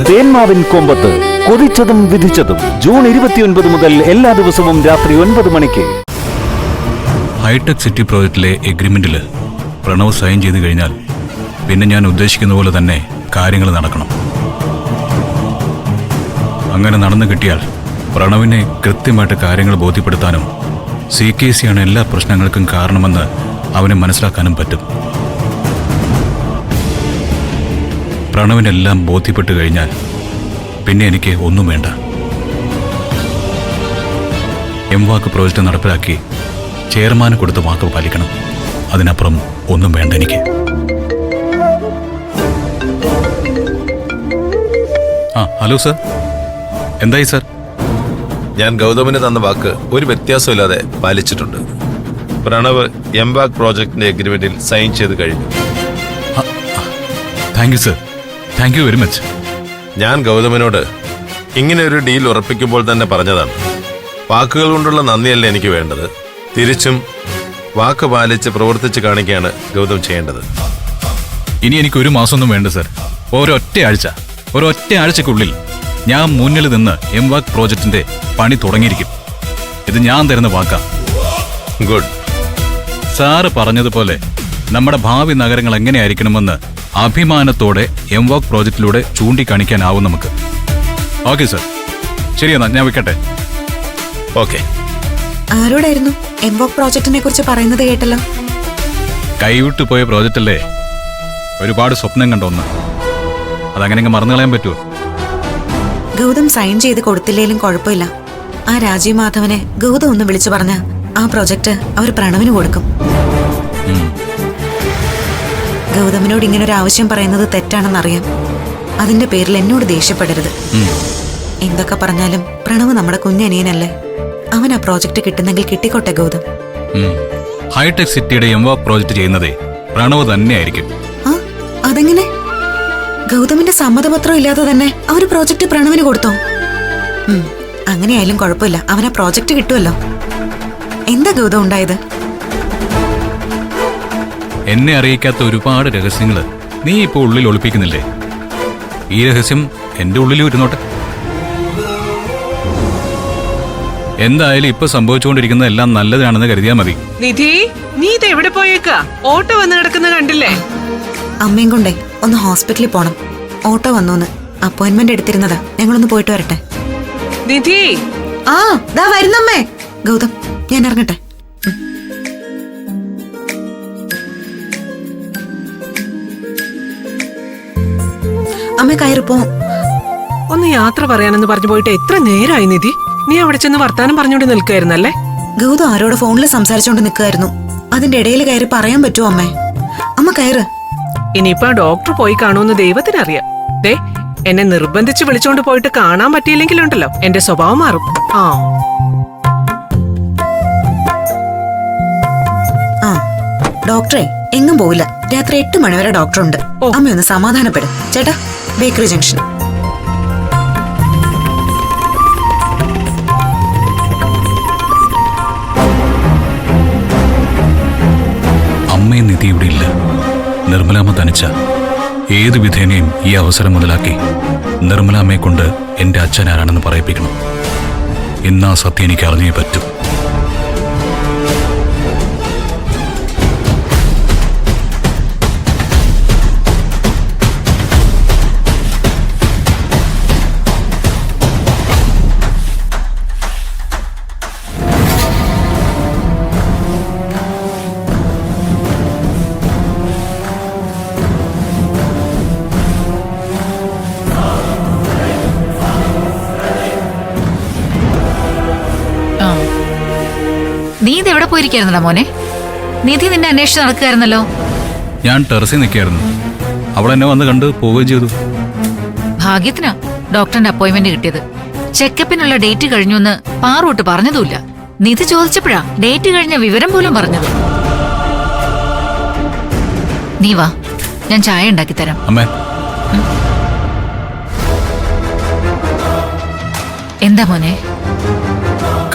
തേന്മാവിൻ കൊമ്പത്ത് കൊതിച്ചതും വിധിച്ചതും June 29 മുതൽ എല്ലാ ദിവസവും രാത്രി 9 മണിക്ക്. ഹൈടെക് സിറ്റി പ്രോജക്റ്റിലെ എഗ്രിമെന്റിൽ പ്രണവ് സൈൻ ചെയ്ത് കഴിഞ്ഞാൽ പിന്നെ ഞാൻ ഉദ്ദേശിക്കുന്ന പോലെ തന്നെ കാര്യങ്ങൾ നടക്കണം. അങ്ങനെ നടന്നു കിട്ടിയാൽ പ്രണവിനെ കൃത്യമായിട്ട് കാര്യങ്ങൾ ബോധ്യപ്പെടുത്താനും CKC ആണ് എല്ലാ പ്രശ്നങ്ങൾക്കും കാരണമെന്ന് അവനെ മനസ്സിലാക്കാനും പറ്റും. പ്രണവിനെല്ലാം ബോധ്യപ്പെട്ടു കഴിഞ്ഞാൽ പിന്നെ എനിക്ക് ഒന്നും വേണ്ട. എംവാക്ക് പ്രോജക്റ്റ് നടപ്പിലാക്കി ചെയർമാന് കൊടുത്ത വാക്ക് പാലിക്കണം. അതിനപ്പുറം ഒന്നും വേണ്ട എനിക്ക്. ഹലോ സർ, എന്തായി സർ? ഞാൻ ഗൗതമിന് തന്ന വാക്ക് ഒരു വ്യത്യാസമില്ലാതെ പാലിച്ചിട്ടുണ്ട്. പ്രണവ് എംവാക്ക് പ്രോജക്ടിന്റെ എഗ്രിമെന്റിൽ സൈൻ ചെയ്ത് കഴിഞ്ഞു. Thank you sir, thank you very much. ഞാൻ ഗൗതമിനോട് ഇങ്ങനെ ഒരു ഡീൽ ഉറപ്പിക്കുമ്പോൾ തന്നെ പറഞ്ഞതാണ്. വാക്കുകൾ കൊണ്ടുള്ള നന്ദിയല്ല എനിക്ക് വേണ്ടത്, തിരിച്ചും വാക്ക് പാലിച്ച് പ്രവർത്തിച്ച് കാണിക്കുകയാണ് ഗൗതം ചെയ്യേണ്ടത്. ഇനി എനിക്ക് ഒരു മാസമൊന്നും വേണ്ട സർ. ഒരൊറ്റ ആഴ്ചക്കുള്ളിൽ ഞാൻ മുന്നിൽ നിന്ന് എംവാക്ക് പ്രോജക്റ്റിന്റെ പണി തുടങ്ങിയിരിക്കും. ഇത് ഞാൻ തരുന്ന വാക്കാ. ഗുഡ്. സാറ് പറഞ്ഞതുപോലെ നമ്മുടെ ഭാവി നഗരങ്ങൾ എങ്ങനെയായിരിക്കണമെന്ന് അഭിമാനത്തോടെ എംവാക്ക് പ്രോജക്റ്റിലൂടെ ചൂണ്ടിക്കാണിക്കാനാവും നമുക്ക്. ഓക്കെ സർ, ശരിയെന്നാ ഞാൻ വെക്കട്ടെ. ഓക്കെ. ആരോടായിരുന്നു എംവാക്ക് പ്രോജക്റ്റിനെ കുറിച്ച് പറയുന്നത് കേട്ടല്ലോ? കൈവിട്ടു പോയ പ്രോജക്റ്റല്ലേ, ഒരുപാട് സ്വപ്നം കണ്ടോന്ന്. അതങ്ങനെ മറന്നു കളയാൻ പറ്റുമോ? ഗൗതം സൈൻ ചെയ്ത് കൊടുത്തില്ലേലും കുഴപ്പമില്ല. ആ രാജീവ് മാധവനെ ഗൗതം ഒന്ന് വിളിച്ചു പറഞ്ഞ ആ പ്രോജക്റ്റ് അവർ പ്രണവിന് കൊടുക്കും. ഗൗതമിനോട് ഇങ്ങനെ ഒരു ആവശ്യം പറയുന്നത് തെറ്റാണെന്നറിയാം. അതിന്റെ പേരിൽ എന്നോട് ദേഷ്യപ്പെടരുത്. എന്തൊക്കെ പറഞ്ഞാലും പ്രണവ് നമ്മുടെ കുഞ്ഞനിയനല്ലേ. അവൻ ആ പ്രോജക്റ്റ് കിട്ടുന്നെങ്കിൽ കിട്ടിക്കോട്ടെ ഗൗതം. ഹൈടെക് സിറ്റിയുടെ എംവാക്ക് പ്രോജക്റ്റ് ചെയ്യുന്നതേ പ്രണവ് തന്നെയായിരിക്കും. അതെങ്ങനെ? ഗൗതമിന്റെ സമ്മതപത്രം ഇല്ലാതെ തന്നെ അവര് പ്രോജക്റ്റ് പ്രണവിന് കൊടുത്തോ? അങ്ങനെയായാലും കുഴപ്പമില്ല, അവനാ പ്രോജക്റ്റ് കിട്ടുമല്ലോ. എന്താ ഗൗതം ഉണ്ടായത്? എന്നെ അറിയിക്കാത്ത ഒരുപാട് രഹസ്യങ്ങള് നീ ഇപ്പൊ ഉള്ളിൽ ഒളിപ്പിക്കുന്നില്ലേ? ഈ രഹസ്യം എന്റെ ഉള്ളിൽ ഇരുന്നോട്ടെ. എന്തായാലും ഇപ്പൊ സംഭവിച്ചുകൊണ്ടിരിക്കുന്ന എല്ലാം നല്ലതാണെന്ന് കരുതിയാ മതി. നിധി, നീ ഇത് എവിടെ പോയേക്കാ? ഓട്ടോ വന്ന് കിടക്കുന്ന കണ്ടില്ലേ? അമ്മയും കൊണ്ടേ ഒന്ന് ഹോസ്പിറ്റലിൽ പോണം. ഓട്ടോ വന്നോന്ന് അപ്പോയിന്റ്മെന്റ് എടുത്തിരുന്നതാ. ഞങ്ങളൊന്ന് പോയിട്ട് വരട്ടെ. നിധി, ദാ വരുന്നമ്മേ. ഗൗതം, ഞാൻ ഇറങ്ങട്ടെ. അമ്മ കയറിപ്പോ. ഒന്ന് യാത്ര പറയാനെന്ന് പറഞ്ഞു പോയിട്ട് എത്ര നേരമായി നിധി? നീ അവിടെ ചെന്ന് വർത്താനം പറഞ്ഞോണ്ട് നിൽക്കായിരുന്നല്ലേ? ഗൗതം ആരോട് ഫോണിൽ സംസാരിച്ചോണ്ട് നിൽക്കായിരുന്നു. അതിന്റെ ഇടയിൽ കയറി പറയാൻ പറ്റുമോ അമ്മേ? അമ്മ കയറ്. ഇനിയിപ്പോ ഡോക്ടർ പോയി കാണുമെന്ന് ദൈവത്തിനറിയാം. ദേ, എന്നെ നിർബന്ധിച്ച് വിളിച്ചോണ്ട് പോയിട്ട് കാണാൻ പറ്റിയില്ലെങ്കിലുണ്ടല്ലോ എന്റെ സ്വഭാവം മാറും. ഡോക്ടറെ എങ്ങും പോവില്ല. രാത്രി 8 മണിവരെ ഡോക്ടറുണ്ട്. അമ്മയൊന്ന് സമാധാനപ്പെടും. ചേട്ടാ, ബേക്കറി ജംഗ്ഷൻ. അമ്മയും നിധി ഇവിടെ ഇല്ല. നിർമ്മലാമ്മ തനിച്ച. ഏതു വിധേനയും ഈ അവസരം മുതലാക്കി നിർമ്മലാമ്മയെ കൊണ്ട് എന്റെ അച്ഛൻ ആരാണെന്ന് പറയിപ്പിക്കണം. ഇന്നാ സത്യം എനിക്ക് അറിഞ്ഞേ പറ്റൂ. നീ ഇത് എവിടെ പോയിരിക്കായിരുന്നല്ലോ മോനെ? നിധി നിന്നെ അന്വേഷിച്ച് നടക്കുകയായിരുന്നല്ലോ. ഞാൻ ടെറസിൽ നിൽക്കായിരുന്നു. അവൾ എന്നെ വന്ന് കണ്ട് പോവുകയും ചെയ്തു. ഭാഗ്യത്തിനാ ഡോക്ടറിന്റെ അപ്പോയിന്റ്മെന്റ് കിട്ടിയത്. ചെക്കപ്പിനുള്ള ഡേറ്റ് കഴിഞ്ഞുവെന്ന് പാറൂട്ട് പറഞ്ഞതുമില്ല. നിധി ചോദിച്ചപ്പോഴാ ഡേറ്റ് കഴിഞ്ഞ വിവരം പോലും പറഞ്ഞത്. നീ വാ, ഞാൻ ചായ ഉണ്ടാക്കി തരാം. അമ്മേ, എന്താ മോനെ?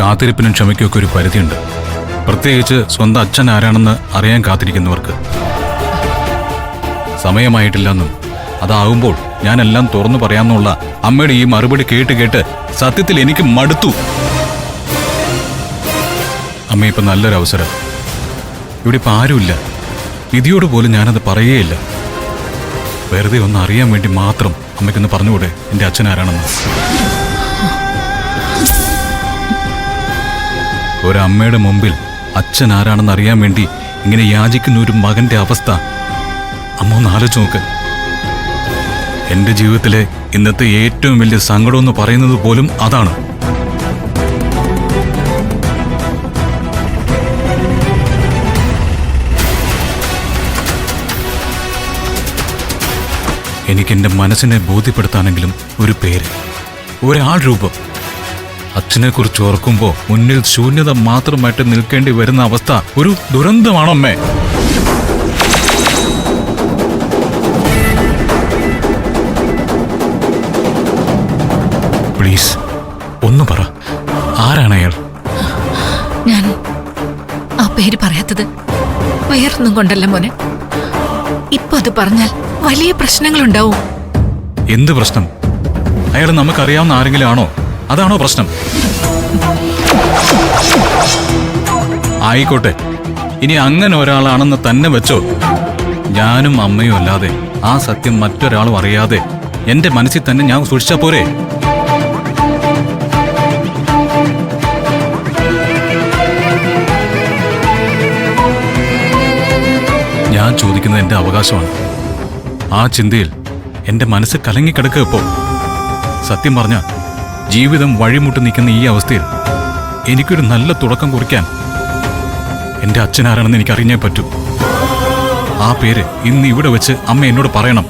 കാത്തിരിപ്പിനും ക്ഷമയ്ക്കൊക്കെ ഒരു പരിധിയുണ്ട്. പ്രത്യേകിച്ച് സ്വന്തം അച്ഛൻ ആരാണെന്ന് അറിയാൻ കാത്തിരിക്കുന്നവർക്ക്. സമയമായിട്ടില്ലെന്നും അതാവുമ്പോൾ ഞാനെല്ലാം തുറന്നു പറയാമെന്നുള്ള അമ്മയുടെ ഈ മറുപടി കേട്ട് കേട്ട് സത്യത്തിൽ എനിക്ക് മടുത്തു. അമ്മ ഇപ്പൊ നല്ലൊരു അവസരം. ഇവിടെ ഇപ്പൊ ആരുമില്ല. നിധിയോട് പോലും ഞാനത് പറയുകയില്ല. വെറുതെ ഒന്ന് അറിയാൻ വേണ്ടി മാത്രം അമ്മയ്ക്കൊന്ന് പറഞ്ഞുകൂടെ എന്റെ അച്ഛൻ ആരാണെന്ന്? ഒരമ്മയുടെ മുമ്പിൽ അച്ഛൻ ആരാണെന്ന് അറിയാൻ വേണ്ടി ഇങ്ങനെ യാചിക്കുന്ന ഒരു മകന്റെ അവസ്ഥ അമ്മ ഒന്ന് ആലോചിച്ച് നോക്ക്. എന്റെ ജീവിതത്തിലെ ഇന്നത്തെ ഏറ്റവും വലിയ സങ്കടം എന്ന് പറയുന്നത് പോലും അതാണ്. എനിക്കെന്റെ മനസ്സിനെ ബോധ്യപ്പെടുത്താനെങ്കിലും ഒരു പേര്, ഒരാൾ രൂപം. അച്ഛനെക്കുറിച്ച് ഓർക്കുമ്പോൾ മുന്നിൽ ശൂന്യത മാത്രമായിട്ട് നിൽക്കേണ്ടി വരുന്ന അവസ്ഥ ഒരു ദുരന്തമാണമ്മേ. പ്ലീസ് ഒന്ന് പറ, ആരാണ് അയാൾ? ഞാൻ ആ പേര് പറയാത്തത് വേറൊന്നും കൊണ്ടല്ല മോനെ. ഇപ്പൊ അത് പറഞ്ഞാൽ വലിയ പ്രശ്നങ്ങളുണ്ടാവും. എന്ത് പ്രശ്നം? അയാൾ നമുക്കറിയാവുന്ന ആരെങ്കിലും ആണോ? അതാണോ പ്രശ്നം? ആയിക്കോട്ടെ, ഇനി അങ്ങനെ ഒരാളാണെന്ന് തന്നെ വെച്ചോ. ഞാനും അമ്മയും അല്ലാതെ ആ സത്യം മറ്റൊരാളും അറിയാതെ എന്റെ മനസ്സിൽ തന്നെ ഞാൻ സൂക്ഷിച്ചാ പോരെ? ഞാൻ ചോദിക്കുന്നത് എന്റെ അവകാശമാണ്. ആ ചിന്തയിൽ എന്റെ മനസ്സ് കലങ്ങിക്കിടക്കുക ഇപ്പോ. സത്യം പറഞ്ഞ ജീവിതം വഴിമുട്ടി നിൽക്കുന്ന ഈ അവസ്ഥയിൽ എനിക്കൊരു നല്ല തുടക്കം കുറിക്കാൻ എന്റെ അച്ഛനാരാണെന്ന് എനിക്ക് അറിഞ്ഞേ പറ്റൂ. ആ പേര് ഇന്ന് ഇവിടെ വെച്ച് അമ്മ എന്നോട് പറയണം.